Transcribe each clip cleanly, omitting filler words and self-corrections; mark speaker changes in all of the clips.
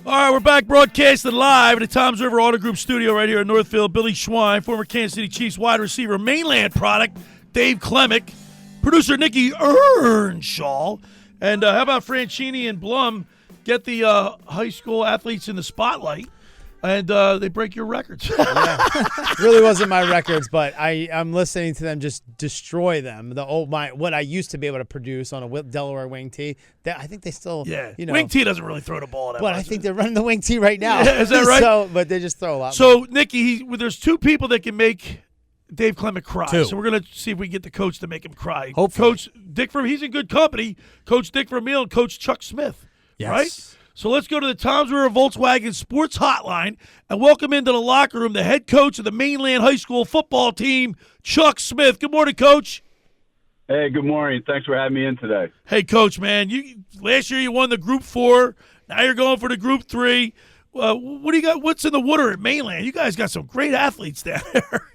Speaker 1: All right, we're back broadcasting live at the Toms River Auto Group studio right here in Northfield. Billy Schweim, former Kansas City Chiefs wide receiver, Mainland product, Dave Klemick, producer Nikki Earnshaw, and how about Franchini and Blum get the high school athletes in the spotlight, and they break your records.
Speaker 2: Yeah. Really wasn't my records, but I'm listening to them just destroy them. What I used to be able to produce on a Delaware wing tee, I think they still,
Speaker 1: wing tee doesn't really throw the ball that much.
Speaker 2: But I think they're running the wing tee right now.
Speaker 1: Yeah, is that right?
Speaker 2: But they just throw a lot.
Speaker 1: So, Nikki, there's two people that can make Dave Klemick cry.
Speaker 2: Two.
Speaker 1: So we're going to see if we can get the coach to make him cry.
Speaker 2: Hopefully.
Speaker 1: Coach Dick he's in good company. Coach Dick Vermeil and Coach Chuck Smith.
Speaker 2: Yes.
Speaker 1: Right? So let's go to the Toms River Volkswagen Sports Hotline and welcome into the locker room the head coach of the Mainland High School football team, Chuck Smith. Good morning, Coach.
Speaker 3: Hey, good morning. Thanks for having me in today.
Speaker 1: Hey, Coach, man, last year you won the Group 4. Now you're going for the Group 3. What do you got? What's in the water at Mainland? You guys got some great athletes down there.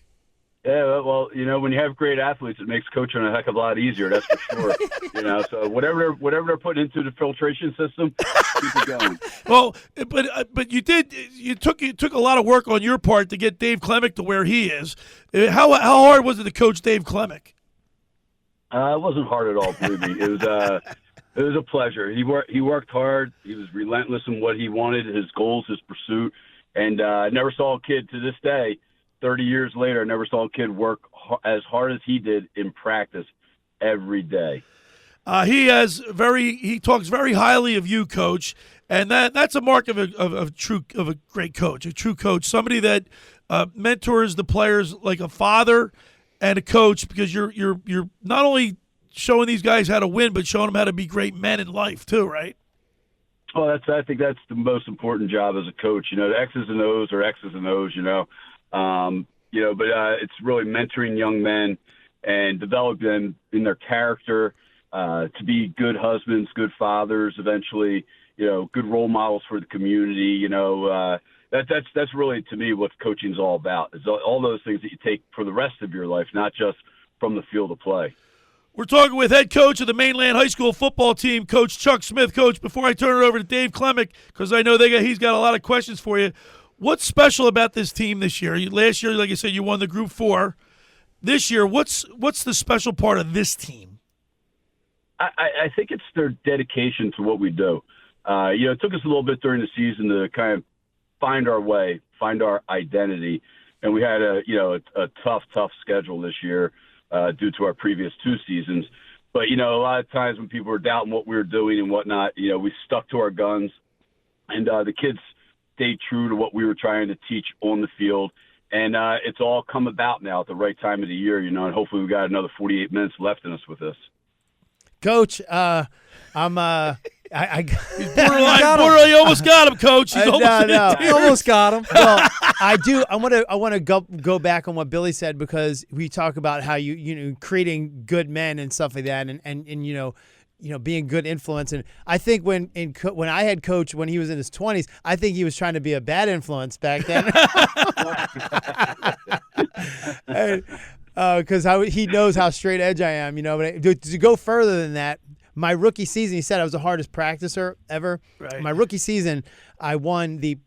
Speaker 3: Yeah, well, when you have great athletes, it makes coaching a heck of a lot easier. That's for sure. So whatever they're putting into the filtration system, keep it going.
Speaker 1: Well, but you took a lot of work on your part to get Dave Klemick to where he is. How hard was it to coach Dave Klemick?
Speaker 3: It wasn't hard at all, believe me. It was a pleasure. He worked hard. He was relentless in what he wanted, his goals, his pursuit, and I never saw a kid to this day. 30 years later, I never saw a kid work as hard as he did in practice every day.
Speaker 1: He talks very highly of you, Coach, and that's a mark of a great coach, a true coach, somebody that mentors the players like a father and a coach, because you're not only showing these guys how to win, but showing them how to be great men in life too, right?
Speaker 3: Well, I think that's the most important job as a coach. The X's and O's are X's and O's. But it's really mentoring young men and developing them in their character to be good husbands, good fathers, eventually, good role models for the community. That's really, to me, what coaching's all about. It's all those things that you take for the rest of your life, not just from the field of play.
Speaker 1: We're talking with head coach of the Mainland High School football team, Coach Chuck Smith. Coach, before I turn it over to Dave Klemick, because I know he's got a lot of questions for you, what's special about this team this year? Last year, like I said, you won the Group 4. This year, what's the special part of this team?
Speaker 3: I think it's their dedication to what we do. It took us a little bit during the season to kind of find our way, find our identity, and we had a tough schedule this year due to our previous 2 seasons. But a lot of times when people were doubting what we were doing and whatnot, we stuck to our guns, and the kids stayed true to what we were trying to teach on the field. And it's all come about now at the right time of the year, and hopefully we've got another 48 minutes left in us with this.
Speaker 2: Coach, I'm
Speaker 1: He's borderline, you almost got him, Coach. He's
Speaker 2: almost got him. Well, I do. I want to go back on what Billy said, because we talk about how you creating good men and stuff like that, and being good influence. And I think when I had Coach when he was in his 20s, I think he was trying to be a bad influence back then. Because he knows how straight edge I am, But to go further than that, my rookie season, he said I was the hardest practicer ever.
Speaker 1: Right.
Speaker 2: My rookie season, I won the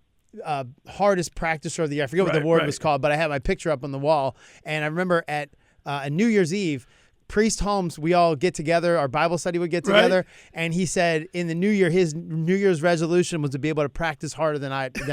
Speaker 2: hardest practicer of the year. I forget what the award was called, but I had my picture up on the wall. And I remember at New Year's Eve, Priest Holmes, we all get together, our Bible study would get together, and he said in the new year, his New Year's resolution was to be able to practice harder than I did.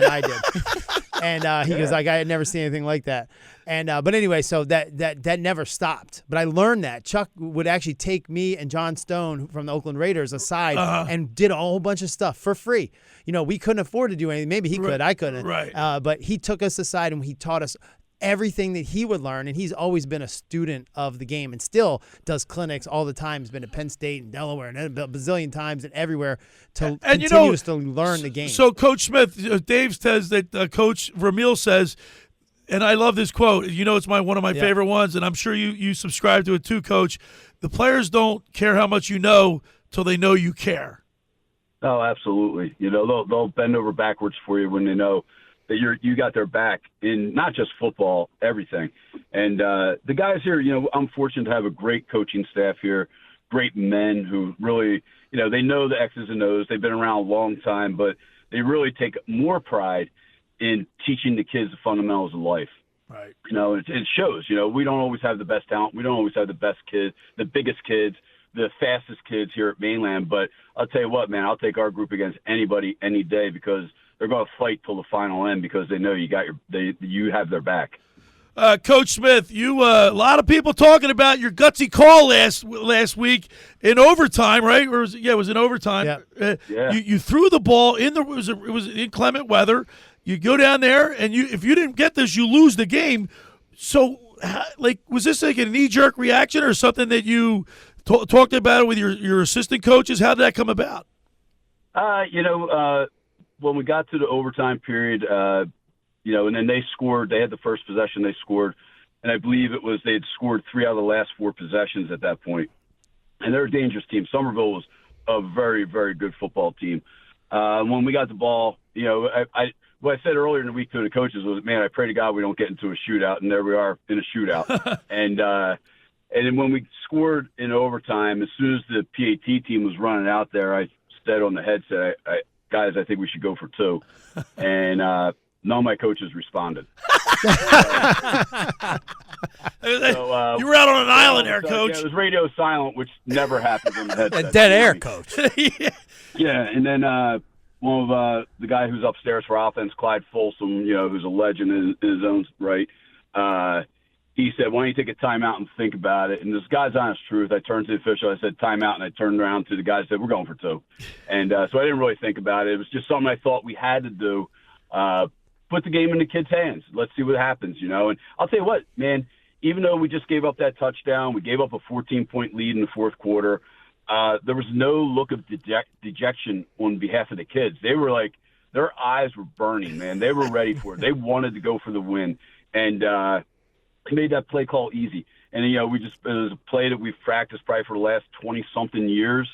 Speaker 2: And he goes, I had never seen anything like that. And but anyway, so that never stopped. But I learned that. Chuck would actually take me and John Stone from the Oakland Raiders aside and did a whole bunch of stuff for free. We couldn't afford to do anything. Maybe he could. I couldn't.
Speaker 1: Right.
Speaker 2: But he took us aside and he taught us everything that he would learn, and he's always been a student of the game and still does clinics all the time. He's been to Penn State and Delaware and a bazillion times and everywhere to continuously learn the game.
Speaker 1: So Coach Smith, Dave says that Coach Vermeil says, and I love this quote, it's one of my favorite ones, and I'm sure you subscribe to it too, Coach. The players don't care how much you know till they know you care.
Speaker 3: Oh, absolutely. They'll bend over backwards for you when they know that you got their back in not just football, everything. And the guys here, I'm fortunate to have a great coaching staff here, great men who really, they know the X's and O's. They've been around a long time, but they really take more pride in teaching the kids the fundamentals of life.
Speaker 1: Right.
Speaker 3: It shows. We don't always have the best talent. We don't always have the best kids, the biggest kids, the fastest kids here at Mainland. But I'll tell you what, man, I'll take our group against anybody any day because they're going to fight till the final end because they know you have their back.
Speaker 1: Coach Smith, you a lot of people talking about your gutsy call last week in overtime, right? Or it was in overtime.
Speaker 2: Yeah.
Speaker 1: You threw the ball it was inclement weather. You go down there, and if you didn't get this, you lose the game. So, was this like a knee-jerk reaction or something that you talked about with your assistant coaches? How did that come about?
Speaker 3: When we got to the overtime period, and then they scored. They had the first possession. They scored, and I believe they had scored 3 out of the last 4 possessions at that point. And they're a dangerous team. Somerville was a very, very good football team. When we got the ball, what I said earlier in the week to the coaches was, man, I pray to God we don't get into a shootout, and there we are in a shootout. And then when we scored in overtime, as soon as the PAT team was running out there, I said on the headset, guys, I think we should go for 2. And none of my coaches responded.
Speaker 1: You were out on an island there, Coach.
Speaker 3: Yeah, it was radio silent, which never happens on the headset.
Speaker 4: Dead air, Coach.
Speaker 3: Yeah, and then one of the guy who's upstairs for offense, Clyde Folsom, who's a legend in his own right, he said, why don't you take a timeout and think about it? And this guy's honest truth. I turned to the official, I said, timeout, and I turned around to the guy and said, we're going for 2. And so I didn't really think about it. It was just something I thought we had to do. Put the game in the kids' hands. Let's see what happens, And I'll tell you what, man, even though we just gave up that touchdown, we gave up a 14-point lead in the fourth quarter, there was no look of dejection on behalf of the kids. They were like, their eyes were burning, man. They were ready for it. They wanted to go for the win. And made that play call easy. And, it was a play that we've practiced probably for the last 20-something years,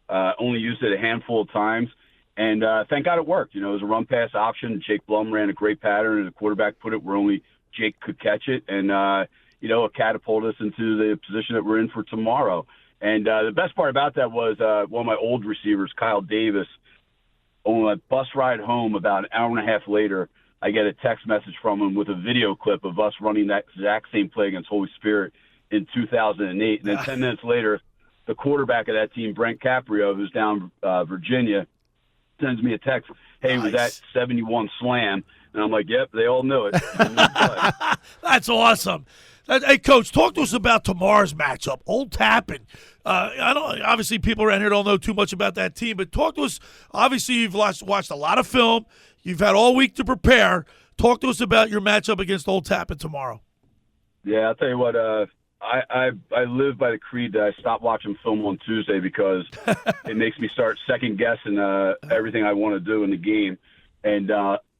Speaker 3: only used it a handful of times. And thank God it worked. It was a run-pass option. Jake Blum ran a great pattern, and the quarterback put it where only Jake could catch it. And, it catapulted us into the position that we're in for tomorrow. And the best part about that was one of my old receivers, Kyle Davis, on a bus ride home about an hour and a half later, I get a text message from him with a video clip of us running that exact same play against Holy Spirit in 2008. And then 10 minutes later, the quarterback of that team, Brent Caprio, who's down Virginia, sends me a text, hey, was that 71 slam? And I'm like, yep, they all knew it.
Speaker 1: That's awesome. Hey, Coach, talk to us about tomorrow's matchup, Old Tappan. Obviously people around here don't know too much about that team, but talk to us. Obviously, you've watched a lot of film. You've had all week to prepare. Talk to us about your matchup against Old Tappan tomorrow.
Speaker 3: Yeah, I'll tell you what, I live by the creed that I stop watching film on Tuesday because it makes me start second-guessing everything I want to do in the game. And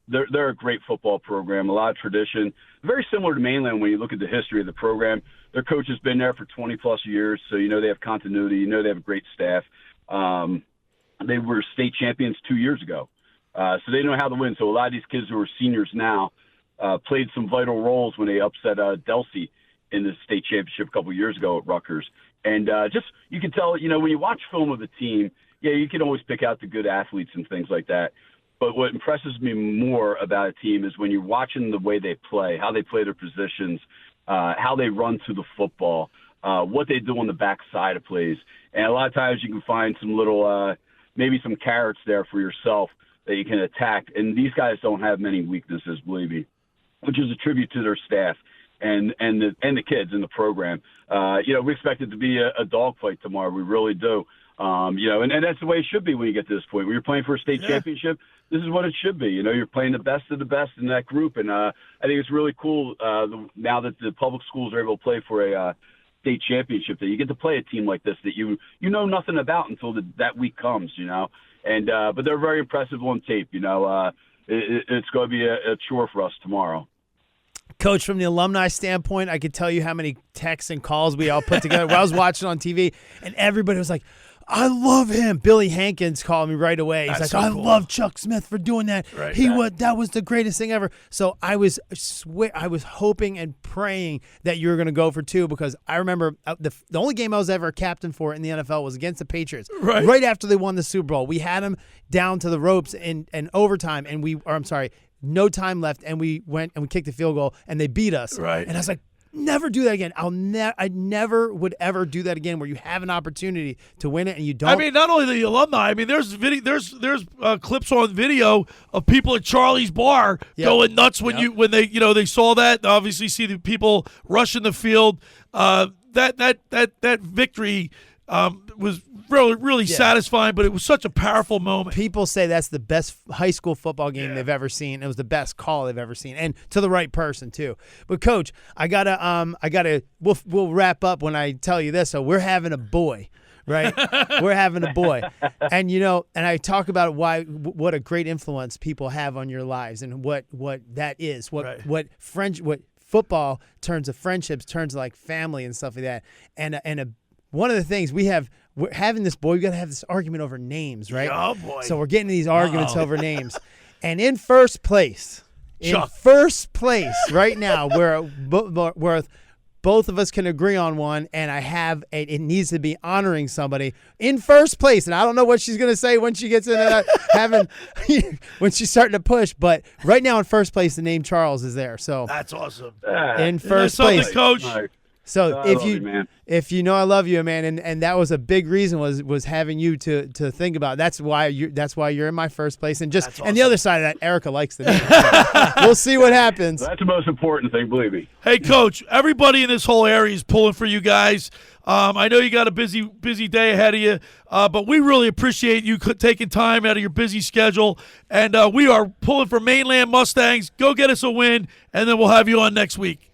Speaker 3: they're a great football program, a lot of tradition, very similar to Mainland when you look at the history of the program. Their coach has been there for 20-plus years, so they have continuity. They have a great staff. They were state champions 2 years ago, so they know how to win. So a lot of these kids who are seniors now played some vital roles when they upset Delsey in the state championship a couple of years ago at Rutgers. And you can tell, when you watch film of the team, you can always pick out the good athletes and things like that. But what impresses me more about a team is when you're watching the way they play, how they play their positions, how they run to the football, what they do on the backside of plays. And a lot of times you can find some little, maybe some carrots there for yourself that you can attack. And these guys don't have many weaknesses, believe me, which is a tribute to their staff and the kids in the program. We expect it to be a dogfight tomorrow. We really do. And that's the way it should be when you get to this point. When you're playing for a state championship, this is what it should be. You're playing the best of the best in that group. And I think it's really cool now that the public schools are able to play for a state championship, that you get to play a team like this that you know nothing about until that week comes, And but they're very impressive on tape. It's going to be a chore for us tomorrow.
Speaker 2: Coach, from the alumni standpoint, I could tell you how many texts and calls we all put together. I was watching on TV, and everybody was like, I love him. Billy Hankins called me right away. He's
Speaker 1: That's
Speaker 2: like,
Speaker 1: so
Speaker 2: I
Speaker 1: cool.
Speaker 2: love Chuck Smith for doing that.
Speaker 1: Right.
Speaker 2: That was the greatest thing ever. So I was hoping and praying that you were going to go for 2 because I remember the only game I was ever a captain for in the NFL was against the Patriots. Right after they won the Super Bowl, we had them down to the ropes in overtime, and no time left, and we went and we kicked the field goal, and they beat us.
Speaker 1: Right.
Speaker 2: And I was like, never do that again. I never would ever do that again where you have an opportunity to win it and you don't.
Speaker 1: I mean, not only the alumni. I mean, there's clips on video of people at Charlie's bar going nuts when they saw that. Obviously, see the people rushing the field. That victory was really satisfying, but it was such a powerful moment.
Speaker 2: People say that's the best high school football game they've ever seen. It was the best call they've ever seen, and to the right person too. But Coach, we'll wrap up when I tell you this. So we're having a boy, right? We're having a boy, and and I talk about what a great influence people have on your lives, and what that is, what football turns to friendships, turns to like family and stuff like that, and one of the things we're having this boy, we got to have this argument over names, right?
Speaker 1: Oh, boy.
Speaker 2: So we're getting these arguments over names. And in first place right now, where both of us can agree on one, and it needs to be honoring somebody in first place. And I don't know what she's going to say when she gets into that, when she's starting to push. But right now in first place, the name Charles is there. So
Speaker 1: that's awesome.
Speaker 2: In first place.
Speaker 1: Coach.
Speaker 2: So
Speaker 3: man.
Speaker 2: if you know I love you, man, and that was a big reason was having you to think about. That's why you're in my first place, and just
Speaker 1: awesome.
Speaker 2: And the other side of that, Erica likes the name. So we'll see what happens.
Speaker 3: That's the most important thing, believe me.
Speaker 1: Hey, Coach, everybody in this whole area is pulling for you guys. I know you got a busy day ahead of you, but we really appreciate you taking time out of your busy schedule, and we are pulling for Mainland Mustangs. Go get us a win, and then we'll have you on next week.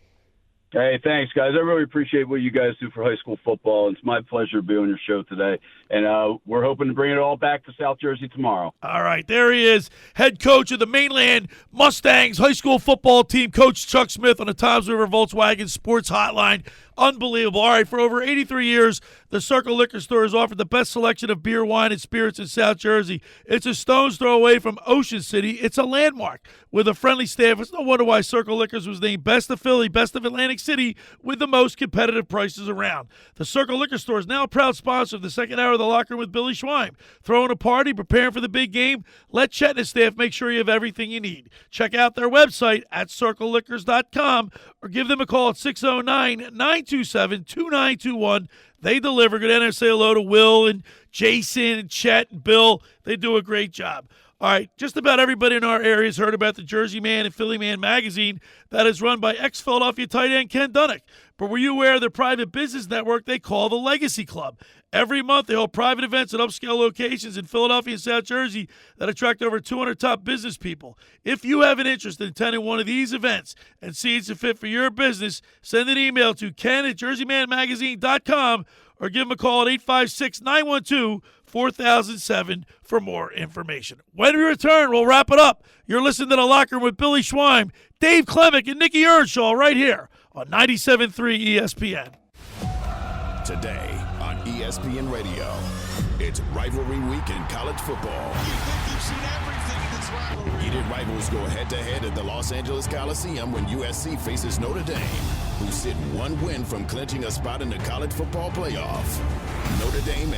Speaker 3: Hey, thanks, guys. I really appreciate what you guys do for high school football. It's my pleasure to be on your show today. And we're hoping to bring it all back to South Jersey tomorrow.
Speaker 1: All right, there he is, head coach of the Mainland Mustangs high school football team, Coach Chuck Smith on the Toms River Volkswagen Sports Hotline. Unbelievable. All right, for over 83 years, the Circle Liquor Store has offered the best selection of beer, wine, and spirits in South Jersey. It's a stone's throw away from Ocean City. It's a landmark with a friendly staff. It's no wonder why Circle Liquors was named Best of Philly, Best of Atlantic City, with the most competitive prices around. The Circle Liquor Store is now a proud sponsor of the second hour of the Locker Room with Billy Schweim. Throwing a party, preparing for the big game? Let Chet and his staff make sure you have everything you need. Check out their website at circleliquors.com or give them a call at 609-927-2921. They deliver. Go down there and say hello to Will and Jason and Chet and Bill. They do a great job. All right, just about everybody in our area has heard about the Jersey Man and Philly Man magazine that is run by ex-Philadelphia tight end Ken Dunnick. But were you aware of their private business network they call the Legacy Club? Every month, they hold private events at upscale locations in Philadelphia and South Jersey that attract over 200 top business people. If you have an interest in attending one of these events and see it's a fit for your business, send an email to ken@jerseymanmagazine.com or give them a call at 856-912-4007 for more information. When we return, we'll wrap it up. You're listening to The Locker Room with Billy Schweim, Dave Klemick, and Nikki Earnshaw right here on 97.3 ESPN.
Speaker 4: Today on ESPN Radio, it's rivalry week in college football.
Speaker 5: You think you've seen everything in this rivalry.
Speaker 4: Heated rivals go head-to-head at the Los Angeles Coliseum when USC faces Notre Dame, who sit one win from clinching a spot in the college football playoff. Notre Dame